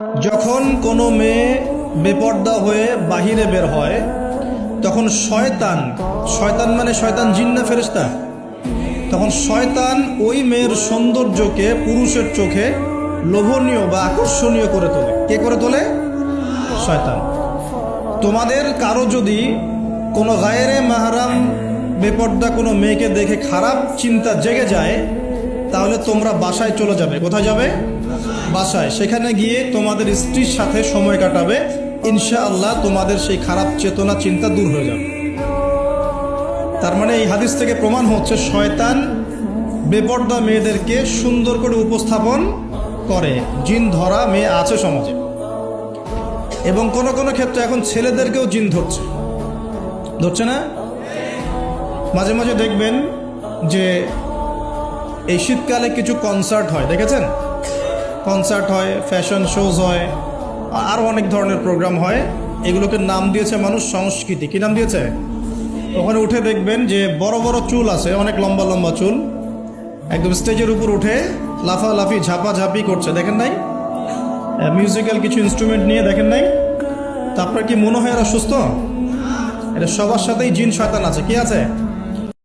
যখন কোনো মেয়ে বেপর্দা হয়ে বাহিরে বের হয় তখন শয়তান মানে শয়তান জিন না ফেরেশতা, তখন শয়তান ওই মেয়ের সৌন্দর্যকে পুরুষের চোখে লোভনীয় বা আকর্ষণীয় করে তোলে। কে করে তোলে? শয়তান। তোমাদের কারো যদি কোনো গায়রে মাহরাম বেপর্দা কোনো মেয়েকে দেখে খারাপ চিন্তা জেগে যায়, তাহলে তোমরা বাসায় চলে যাবে। কোথায় যাবে? বাসায়। সেখানে গিয়ে তোমাদের স্ত্রীর সাথে সময় কাটাবে। ইনশাআল্লাহ তোমাদের সেই খারাপ চেতনা চিন্তা দূর হয়ে যাবে। তার মানে এই হাদিস থেকে প্রমাণ হচ্ছে শয়তান বেপর্দা মেয়েদেরকে সুন্দর করে উপস্থাপন করে। জিন ধরা মেয়ে আছে সমাজে, এবং কোনো কোনো ক্ষেত্রে এখন ছেলেদেরকেও জিন ধরছে না? মাঝে মাঝে দেখবেন যে এই শীতকালে কিছু কনসার্ট হয়, দেখেছেন? কনসার্ট হয়, ফ্যাশন শোজ হয়, আরও অনেক ধরনের প্রোগ্রাম হয়। এগুলোকে নাম দিয়েছে মানুষ সংস্কৃতি। কী নাম দিয়েছে? ওখানে উঠে দেখবেন যে বড় বড় চুল আছে, অনেক লম্বা লম্বা চুল, একদম স্টেজের উপর উঠে লাফালাফি ঝাপাঝাপি করছে। দেখেন নাই? মিউজিক্যাল কিছু ইনস্ট্রুমেন্ট নিয়ে, দেখেন নাই? তা আপনার কি মনে হয় এরা সুস্থ? এটা সবার সাথেই জিন শয়তান আছে। কি আছে?